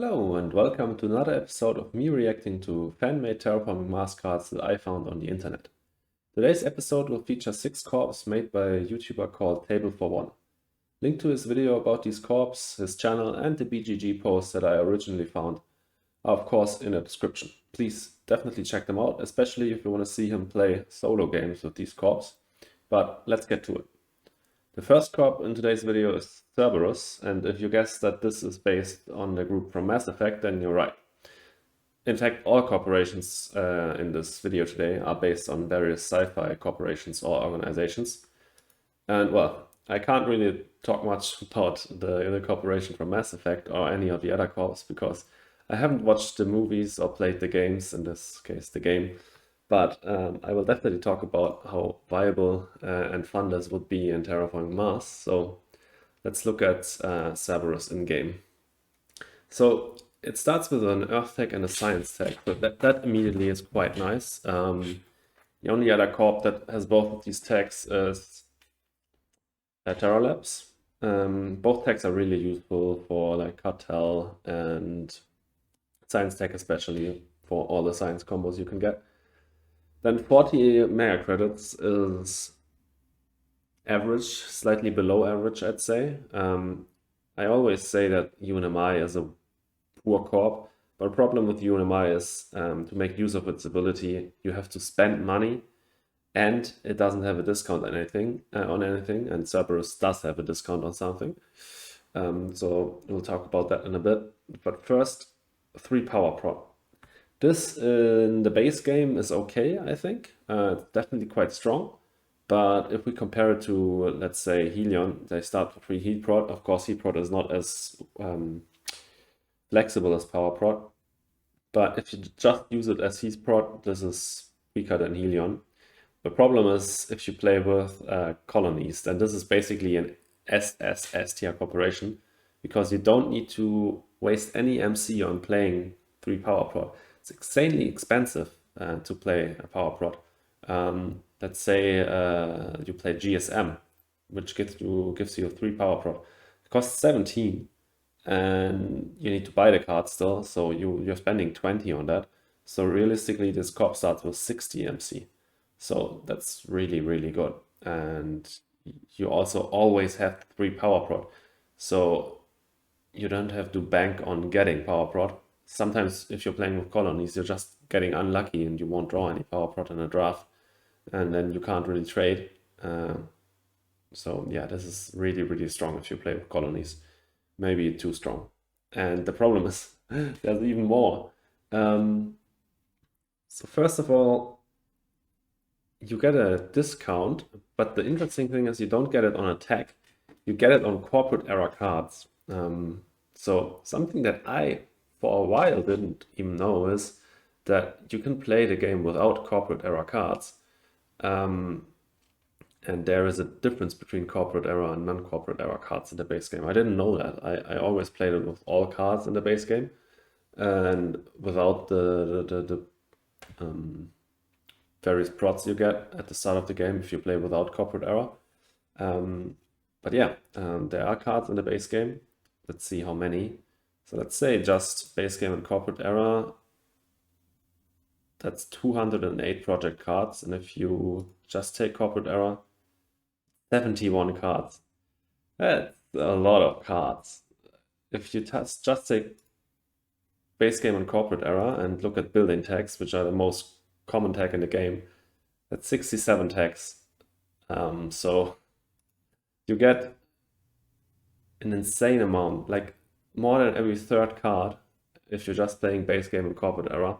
Hello and welcome to another episode of me reacting to fan-made terraforming Mars cards that I found on the internet. Today's episode will feature 6 corps made by a YouTuber called Table for One. Link to his video about these corps, his channel and the BGG post that I originally found are of course in the description. Please definitely check them out, especially if you want to see him play solo games with these corps. But let's get to it. The first corp in today's video is Cerberus, and if you guess that this is based on the group from Mass Effect, then you're right. In fact, all corporations in this video today are based on various sci-fi corporations or organizations. And well, I can't really talk much about the corporation from Mass Effect or any of the other corps because I haven't watched the movies or played the games, in this case the game. But I will definitely talk about how viable and fun this would be in Terraforming Mars. So let's look at Cerberus in-game. So it starts with an Earth tech and a Science tech, but that immediately is quite nice. The only other corp that has both of these techs is Terra Labs. Both techs are really useful for like Cartel and Science tech, especially for all the science combos you can get. Then 40 mega credits is average, slightly below average, I'd say. I always say that UNMI is a poor corp, but the problem with UNMI is to make use of its ability, you have to spend money, and it doesn't have a discount on anything, and Cerberus does have a discount on something. So we'll talk about that in a bit. But first, 3 power prop. This in the base game is okay, I think. It's definitely quite strong. But if we compare it to, let's say, Helion, they start for 3 heat prot. Of course, heat prot is not as flexible as power prot. But if you just use it as heat prot, this is weaker than Helion. The problem is if you play with colonies, then this is basically an SSS tier corporation because you don't need to waste any MC on playing 3 power prot. It's insanely expensive to play a power prot. Let's say you play GSM, which gives you 3 power prot. It costs 17, and you need to buy the card still, so you're spending 20 on that. So realistically, this corp starts with 60 MC. So that's really, really good. And you also always have 3 power prot. So you don't have to bank on getting power prot. Sometimes if you're playing with colonies, you're just getting unlucky and you won't draw any power prot in a draft. And then you can't really trade. So yeah, this is really, really strong if you play with colonies. Maybe too strong. And the problem is there's even more. So first of all, you get a discount, but the interesting thing is you don't get it on attack. You get it on corporate era cards. So something that I, for a while, didn't even know is that you can play the game without corporate era cards. And there is a difference between corporate era and non-corporate era cards in the base game. I didn't know that. I always played it with all cards in the base game and without the various prots you get at the start of the game if you play without corporate era. But yeah, there are cards in the base game. Let's see how many. So let's say just base game and corporate era. That's 208 project cards. And if you just take corporate era, 71 cards. That's a lot of cards. If you just take base game and corporate era and look at building tags, which are the most common tag in the game, that's 67 tags. So you get an insane amount, like more than every 3rd card, if you're just playing base game and corporate era,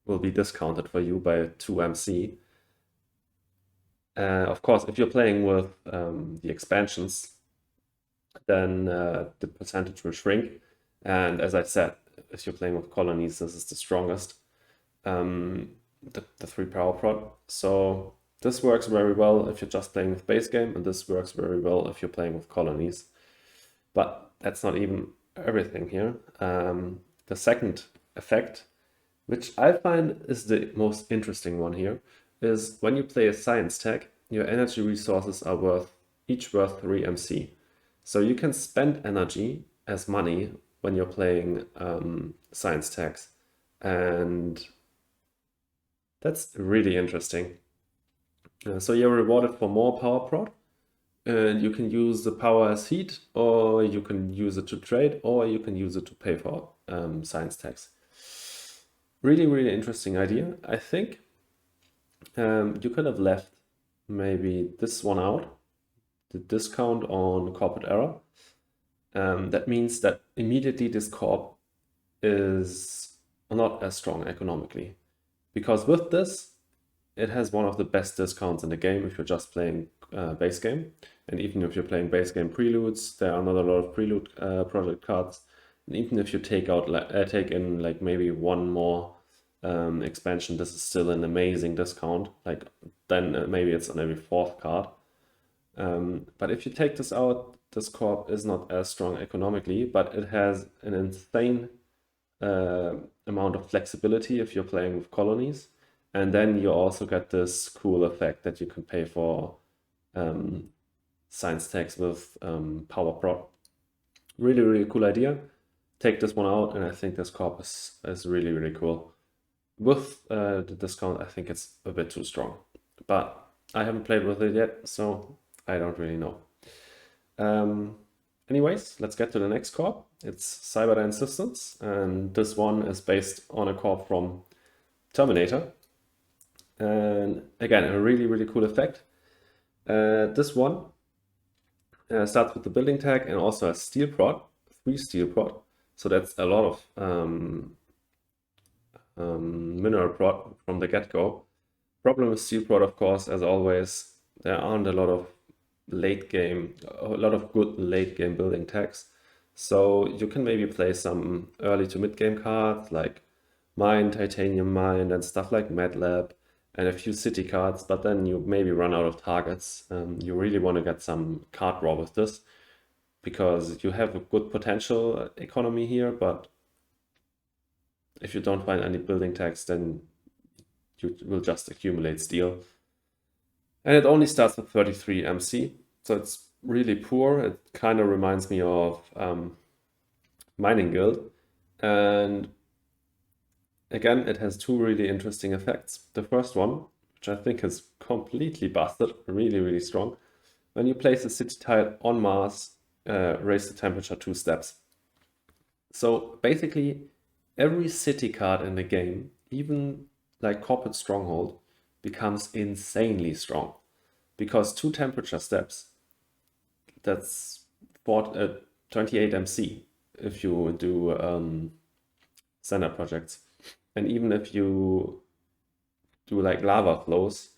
will be discounted for you by 2 MC. Of course, if you're playing with the expansions, then the percentage will shrink. And as I said, if you're playing with colonies, this is the strongest, the 3 power prot. So this works very well if you're just playing with base game, and this works very well if you're playing with colonies. But that's not even everything here. The second effect, which I find is the most interesting one here, is when you play a science tech, your energy resources are each worth 3 MC. So you can spend energy as money when you're playing science tags. And that's really interesting. So you're rewarded for more power prod, and you can use the power as heat, or you can use it to trade, or you can use it to pay for science tags. Really, really interesting idea. I think you could have left maybe this one out, the discount on corporate error. That means that immediately this corp is not as strong economically. Because with this, it has one of the best discounts in the game if you're just playing base game. And even if you're playing base game preludes, there are not a lot of prelude project cards. And even if you take in like maybe one more expansion, this is still an amazing discount. Like then maybe it's on every fourth card. But if you take this out, this corp is not as strong economically, but it has an insane amount of flexibility if you're playing with colonies. And then you also get this cool effect that you can pay for science tags with power prop. Really, really cool idea. Take this one out, and I think this corp is really, really cool. With the discount, I think it's a bit too strong. But I haven't played with it yet, so I don't really know. Anyways, let's get to the next corp. It's Cyberdyne Systems, and this one is based on a corp from Terminator. And again, a really, really cool effect. This one starts with the building tag and also has steel prod, 3 steel prod. So that's a lot of mineral prod from the get-go. Problem with steel prod, of course, as always, there aren't a lot of good late game building tags. So you can maybe play some early to mid game cards like Mine, Titanium Mine, and stuff like Mad Lab, and a few city cards, but then you maybe run out of targets. You really want to get some card draw with this because you have a good potential economy here, but if you don't find any building tags, then you will just accumulate steel. And it only starts with 33 MC, so it's really poor. It kind of reminds me of Mining Guild. And again, it has 2 really interesting effects. The first one, which I think is completely busted, really, really strong. When you place a city tile on Mars, raise the temperature 2 steps. So basically, every city card in the game, even like Corporate Stronghold, becomes insanely strong. Because 2 temperature steps, that's 28 MC if you do standard projects. And even if you do like lava flows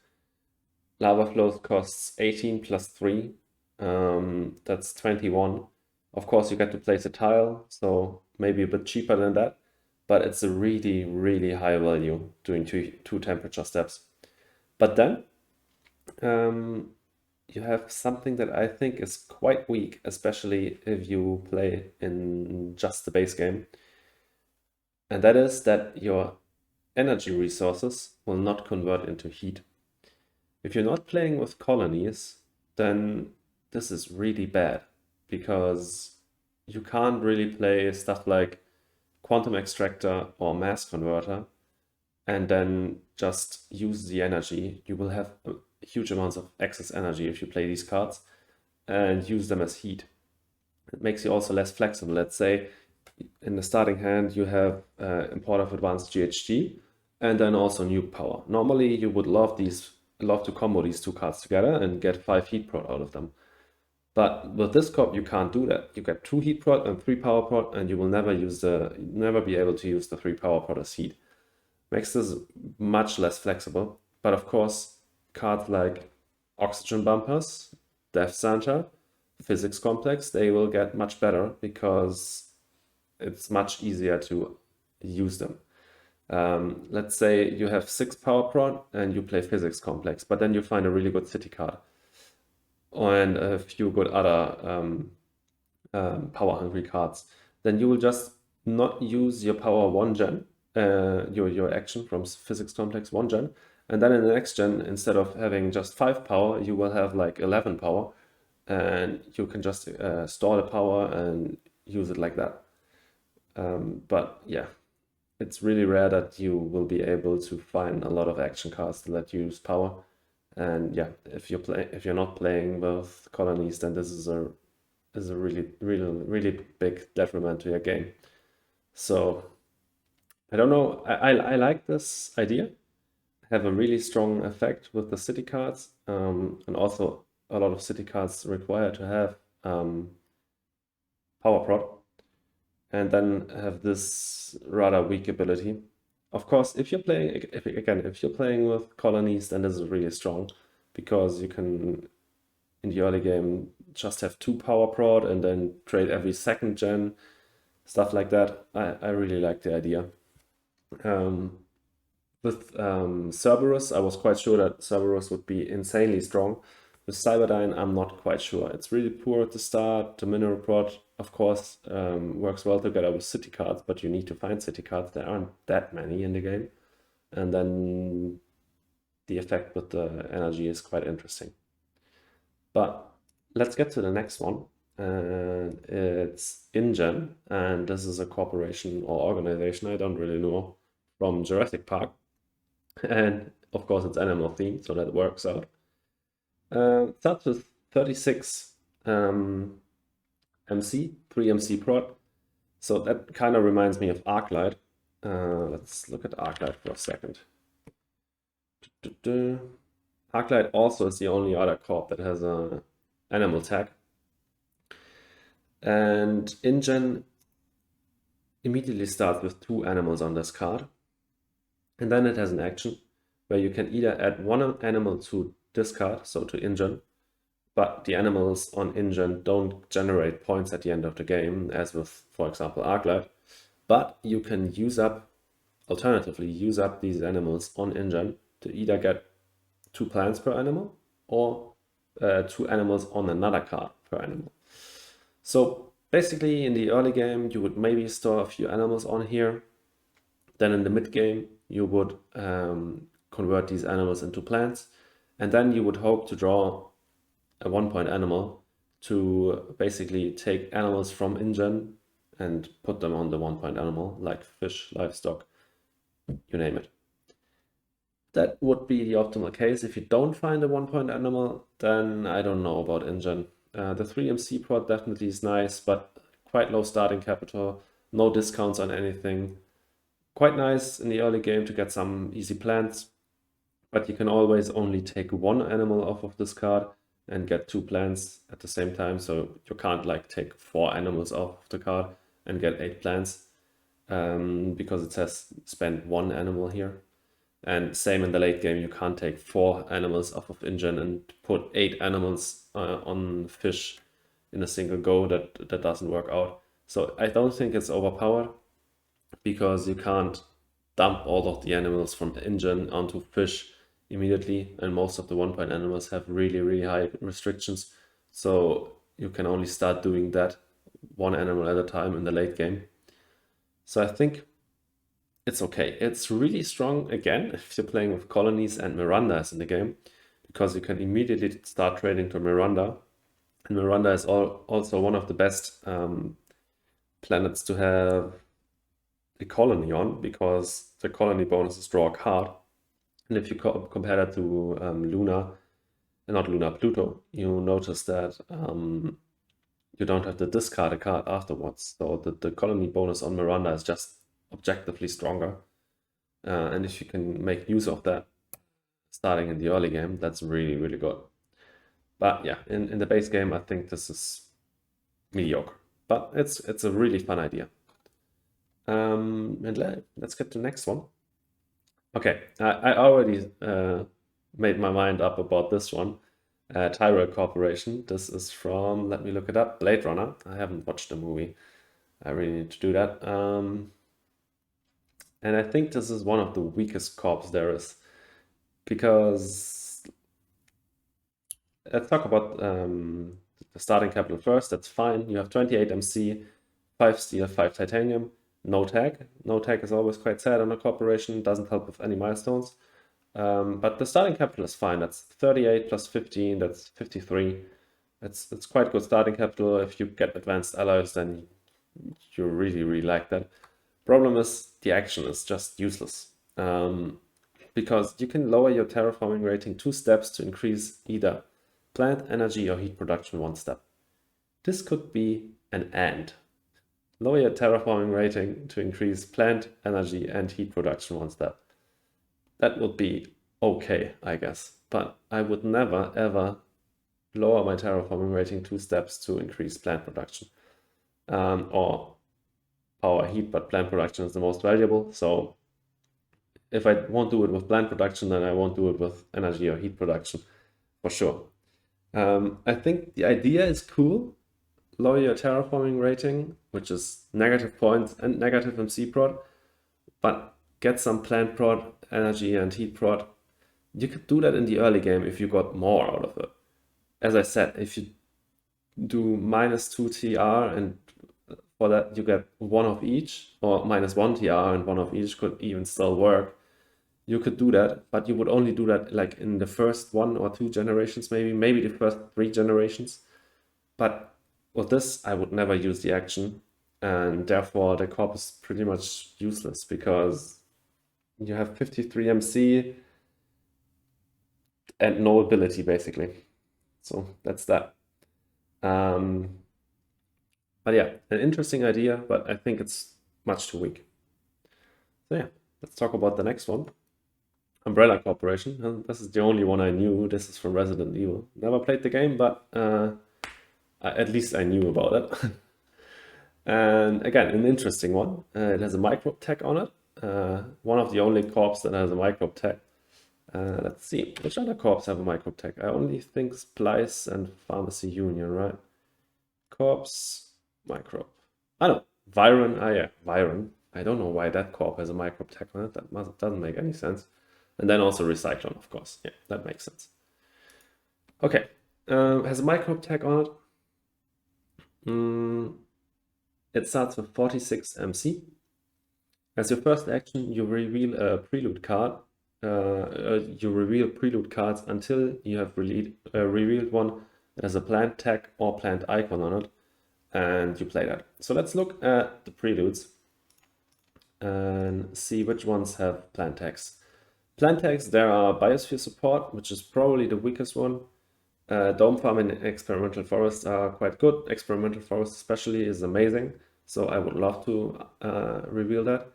costs 18 plus 3, that's 21. Of course, you get to place a tile, so maybe a bit cheaper than that, but it's a really, really high value doing 2 temperature steps. But then you have something that I think is quite weak, especially if you play in just the base game. And that is that your energy resources will not convert into heat. If you're not playing with colonies, then this is really bad because you can't really play stuff like Quantum Extractor or Mass Converter and then just use the energy. You will have huge amounts of excess energy if you play these cards and use them as heat. It makes you also less flexible. Let's say in the starting hand you have Import of Advanced GHG and then also Nuke Power. Normally you would love to combo these 2 cards together and get 5 heat prod out of them. But with this corp you can't do that. You get 2 heat prod and 3 power prod, and you will never be able to use the 3 power prod as heat. Makes this much less flexible. But of course, cards like Oxygen Bumpers, Death Center, Physics Complex, they will get much better because it's much easier to use them. Let's say you have 6 power prod and you play Physics Complex, but then you find a really good city card and a few good other power hungry cards. Then you will just not use your power 1 gen, your action from Physics Complex 1 gen, and then in the next gen, instead of having just 5 power, you will have like 11 power, and you can just store the power and use it like that. But yeah, it's really rare that you will be able to find a lot of action cards that let you use power. And yeah, if you're not playing with colonies, then this is a really big detriment to your game. So I don't know. I like this idea. Have a really strong effect with the city cards, and also a lot of city cards require to have power prod, and then have this rather weak ability. Of course, if you're playing with colonies, then this is really strong, because you can, in the early game, just have 2 power prod and then trade every second gen, stuff like that. I really like the idea. With Cerberus, I was quite sure that Cerberus would be insanely strong. With Cyberdyne, I'm not quite sure. It's really poor at the start. The mineral prod, of course, works well together with city cards, but you need to find city cards. There aren't that many in the game. And then the effect with the energy is quite interesting. But let's get to the next one. And it's InGen, and this is a corporation or organization, I don't really know, from Jurassic Park. And of course, it's animal themed, so that works out. Starts with 36 MC, 3 MC prod. So that kind of reminds me of Arclight. Let's look at Arclight for a second. Arclight also is the only other corp that has an animal tag. And InGen immediately starts with 2 animals on this card. And then it has an action where you can either add 1 animal to this card, so to InGen, but the animals on InGen don't generate points at the end of the game, as with, for example, Arclight. But you can alternatively use up these animals on InGen to either get 2 plants per animal or 2 animals on another card per animal. So basically, in the early game, you would maybe store a few animals on here. Then in the mid game, you would convert these animals into plants, and then you would hope to draw a 1-point animal to basically take animals from InGen and put them on the 1-point animal, like fish, livestock, you name it. That would be the optimal case. If you don't find a 1-point animal, then I don't know about InGen. The 3 MC prod definitely is nice, but quite low starting capital, no discounts on anything. Quite nice in the early game to get some easy plants, but you can always only take 1 animal off of this card and get 2 plants at the same time. So you can't like take 4 animals off of the card and get 8 plants, because it says spend 1 animal here. And same in the late game, you can't take 4 animals off of InGen and put 8 animals on fish in a single go. That doesn't work out. So I don't think it's overpowered, because you can't dump all of the animals from InGen onto fish immediately, and most of the 1-point animals have really high restrictions. So you can only start doing that 1 animal at a time in the late game. So I think it's okay. It's really strong again if you're playing with colonies and Mirandas in the game, because you can immediately start trading to Miranda. And Miranda is also one of the best planets to have a colony on, because the colony bonus is draw a card. And if you compare that to Pluto, you notice that you don't have to discard a card afterwards. So the colony bonus on Miranda is just objectively stronger. And if you can make use of that starting in the early game, that's really good. But yeah, in the base game, I think this is mediocre. But it's a really fun idea. And let's get to the next one. Okay, I already made my mind up about this one. Tyrell Corporation. This is from, let me look it up, Blade Runner. I haven't watched the movie. I really need to do that. And I think this is one of the weakest corps there is, because let's talk about the starting capital first. That's fine. You have 28 MC, 5 steel, 5 titanium, no tag. No tag is always quite sad on a corporation, doesn't help with any milestones. But the starting capital is fine. That's 38 plus 15, that's 53. It's quite good starting capital. If you get advanced alloys, then you really, really like that. Problem is the action is just useless. Because you can lower your terraforming rating 2 steps to increase either plant energy or heat production 1 step. This could be an and. Lower your terraforming rating to increase plant energy and heat production 1 step. That would be okay, I guess. But I would never, ever lower my terraforming rating 2 steps to increase plant production. Or power heat, but plant production is the most valuable. So if I won't do it with plant production, then I won't do it with energy or heat production, for sure. I think the idea is cool. Lower your terraforming rating, which is negative points and negative MC prod, but get some plant prod, energy and heat prod. You could do that in the early game if you got more out of it. As I said, if you do -2 TR and for that you get 1 of each, or -1 TR and 1 of each could even still work. You could do that, but you would only do that like in the first 1 or 2 generations, maybe the first 3 generations. But with this, I would never use the action, and therefore the Corp is pretty much useless because you have 53 MC and no ability basically. So that's that. But yeah, an interesting idea, but I think it's much too weak. So yeah, let's talk about the next one. Umbrella Corporation. And this is the only one I knew. This is from Resident Evil. Never played the game, but at least I knew about it. And again, an interesting one. It has a microbe tag on it. One of the only corps that has a microbe tag. Let's see, which other corps have a microbe tag? I only think Splice and Pharmacy Union, right? Corps, microbe. Oh no, Viron. Ah yeah, Viron. I don't know why that corp has a microbe tag on it. That doesn't make any sense. And then also Recyclone, of course. Yeah, that makes sense. Okay, has a microbe tag on it. It starts with 46 MC. As your first action, you reveal a prelude card. You reveal prelude cards until you have revealed one that has a plant tag or plant icon on it, and you play that. So let's look at the preludes and see which ones have plant tags. Plant tags, there are Biosphere Support, which is probably the weakest one. Dome Farm and Experimental Forest are quite good. Experimental Forest especially is amazing, so I would love to reveal that.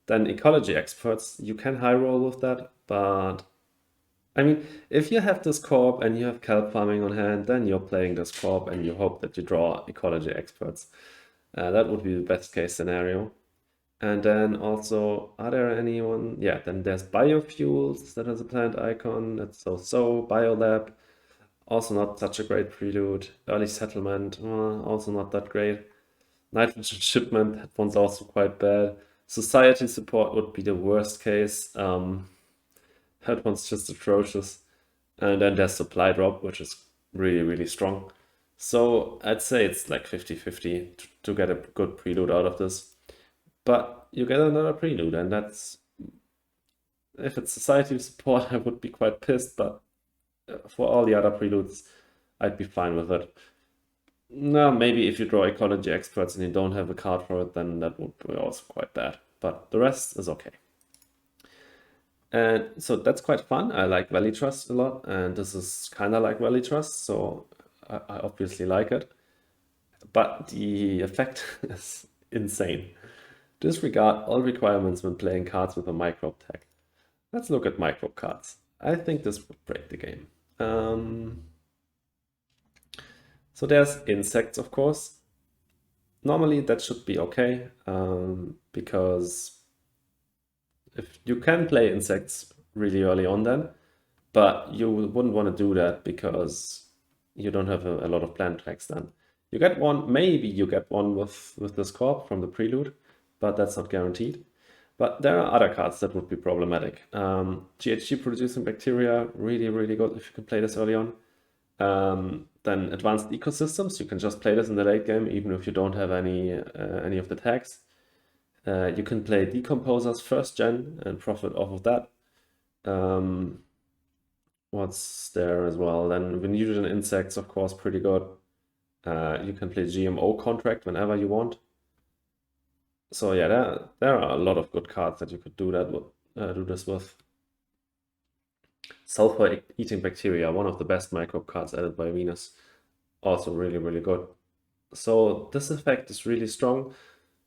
Then Ecology Experts, you can high roll with that, but I mean, if you have this corp and you have kelp farming on hand, then you're playing this corp and you hope that you draw Ecology Experts. That would be the best case scenario. And then also, are there anyone? Yeah, then there's Biofuels that has a plant icon. That's so. Biolab, also not such a great prelude. Early Settlement, also not that great. Nitrogen Shipment, that one's also quite bad. Society Support would be the worst case. That one's just atrocious. And then there's Supply Drop, which is really, really strong. So I'd say it's like 50-50 to get a good prelude out of this. But you get another prelude, and that's... If it's Society Support, I would be quite pissed, but for all the other preludes, I'd be fine with it. No, maybe if you draw Ecology Experts and you don't have a card for it, then that would be also quite bad. But the rest is okay. And so that's quite fun. I like Valley Trust a lot, and this is kind of like Valley Trust, so I obviously like it. But the effect is insane. Disregard all requirements when playing cards with a microbe tag. Let's look at microbe cards. I think this would break the game. So there's insects, of course. Normally that should be okay, because if you can play insects really early on then, but you wouldn't want to do that because you don't have a lot of plant tags then. You get one, maybe you get one with this corp from the prelude, but that's not guaranteed. But there are other cards that would be problematic. GHG producing bacteria, really, really good if you can play this early on. Then advanced ecosystems, you can just play this in the late game, even if you don't have any of the tags. You can play decomposers first gen and profit off of that. What's there as well? Then Venusian insects, of course, pretty good. You can play GMO contract whenever you want. So yeah, there are a lot of good cards that you could do this with. Sulfur Eating Bacteria, one of the best microbe cards added by Venus. Also really, really good. So this effect is really strong,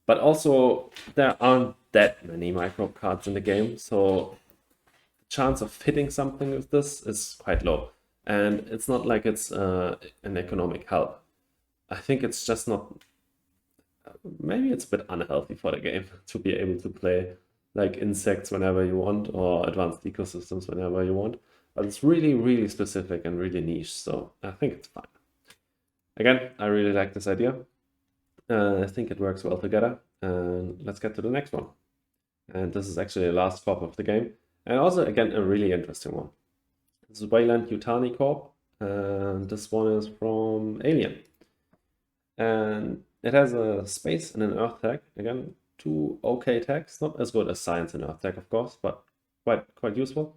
but also there aren't that many microbe cards in the game, so the chance of hitting something with this is quite low. And it's not like it's an economic help. I think it's just not, maybe it's a bit unhealthy for the game to be able to play like insects whenever you want or advanced ecosystems whenever you want. But it's really, really specific and really niche, so I think it's fine. Again, I really like this idea. I think it works well together. And let's get to the next one. And this is actually the last corp of the game. And also, again, a really interesting one. This is Wayland Yutani Corp. And this one is from Alien. And it has a space and an earth tag. Again, two okay tags. Not as good as science and earth tag, of course, but quite useful.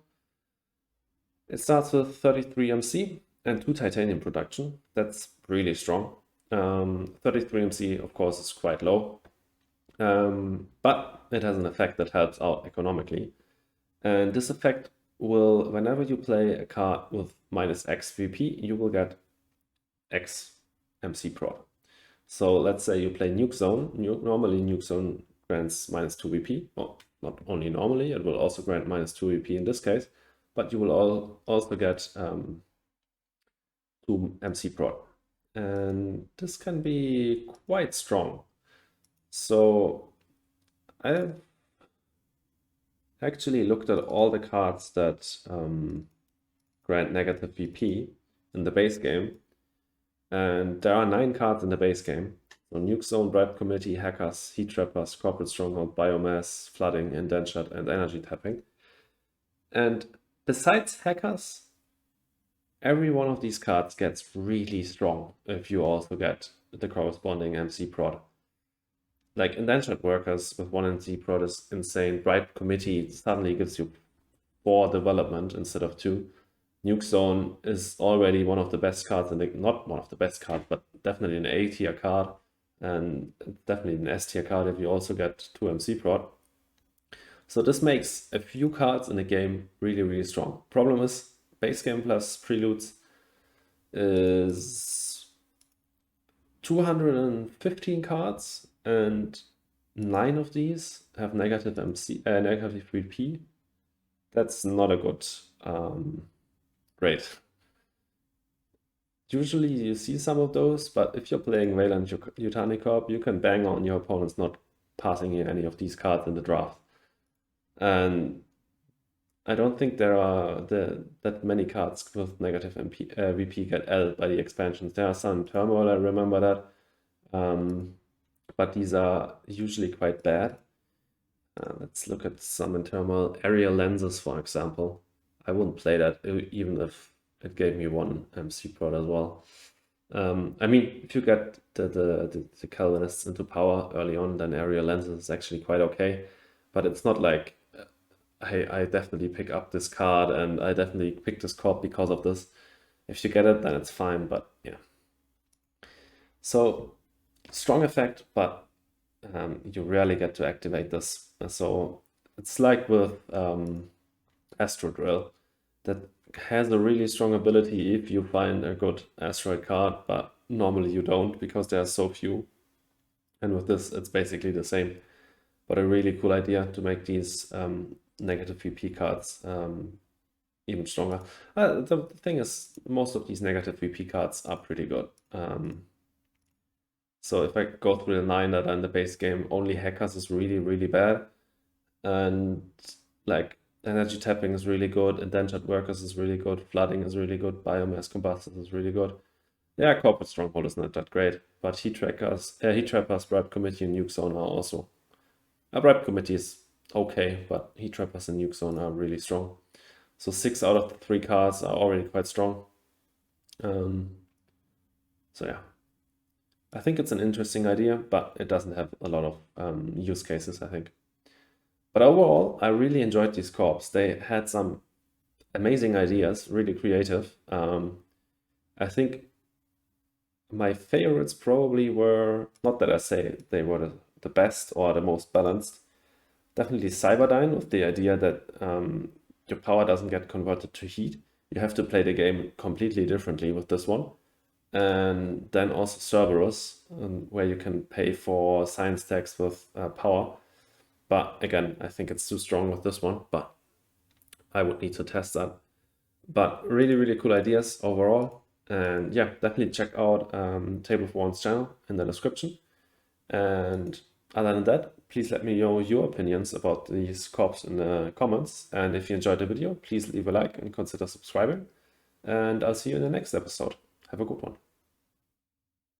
It starts with 33 MC and 2 titanium production. That's really strong. 33 MC, of course, is quite low. But it has an effect that helps out economically. And this effect will, whenever you play a card with minus X VP, you will get X MC prod. So let's say you play Nuke Zone. Normally Nuke Zone grants minus 2 VP. Well, not only normally, it will also grant minus 2 VP in this case, but you will also get 2 MC prod. And this can be quite strong. So I've actually looked at all the cards that grant negative VP in the base game. And there are 9 cards in the base game. So Nuke Zone, Bribe Committee, Hackers, Heat Trappers, Corporate Stronghold, Biomass, Flooding, Indentured, and Energy Tapping. And besides Hackers, every one of these cards gets really strong if you also get the corresponding MC prod. Like Indentured Workers with 1 MC prod is insane. Bribe Committee suddenly gives you 4 development instead of 2. Nuke Zone is already one of the best cards, not one of the best cards, but definitely an A tier card, and definitely an S tier card if you also get 2 MC prod. So this makes a few cards in the game really, really strong. Problem is, base game plus preludes is 215 cards, and 9 of these have negative negative VP. That's not a good grade. Usually you see some of those, but if you're playing Wayland Yutani Corp, you can bang on your opponents not passing you any of these cards in the draft. And I don't think there are that many cards with negative VP get L by the expansions. There are some Turmoil, I remember that. But these are usually quite bad. Let's look at some in Turmoil. Aerial Lenses, for example. I wouldn't play that even if it gave me 1 MC prod as well. I mean, if you get the Calvinists into power early on, then Aerial Lenses is actually quite okay. But it's not like I definitely pick up this card and I definitely pick this corp because of this. If you get it, then it's fine, but yeah. So strong effect, but you rarely get to activate this. So it's like with Astro Drill that has a really strong ability if you find a good asteroid card, but normally you don't because there are so few. And with this, it's basically the same. But a really cool idea to make these negative VP cards even stronger. The thing is, most of these negative VP cards are pretty good. So if I go through the 9 that are in the base game, only Hackers is really, really bad. And like Energy Tapping is really good, Indentured Workers is really good, Flooding is really good, Biomass Combustors is really good. Yeah, Corporate Stronghold is not that great, but Heat Trappers, Bribe Committee, and Nuke Zone are also. Bribe Committee is okay, but Heat Trappers and Nuke Zone are really strong. So 6 out of the 3 cards are already quite strong. So yeah, I think it's an interesting idea, but it doesn't have a lot of use cases, I think. But overall, I really enjoyed these corps. They had some amazing ideas, really creative. I think my favorites probably were, not that I say they were the best or the most balanced. Definitely Cyberdyne, with the idea that your power doesn't get converted to heat. You have to play the game completely differently with this one. And then also Cerberus, where you can pay for science tags with power. But again, I think it's too strong with this one, but I would need to test that. But really, really cool ideas overall. And yeah, definitely check out Table for One's channel in the description. And other than that, please let me know your opinions about these corps in the comments. And if you enjoyed the video, please leave a like and consider subscribing. And I'll see you in the next episode. Have a good one.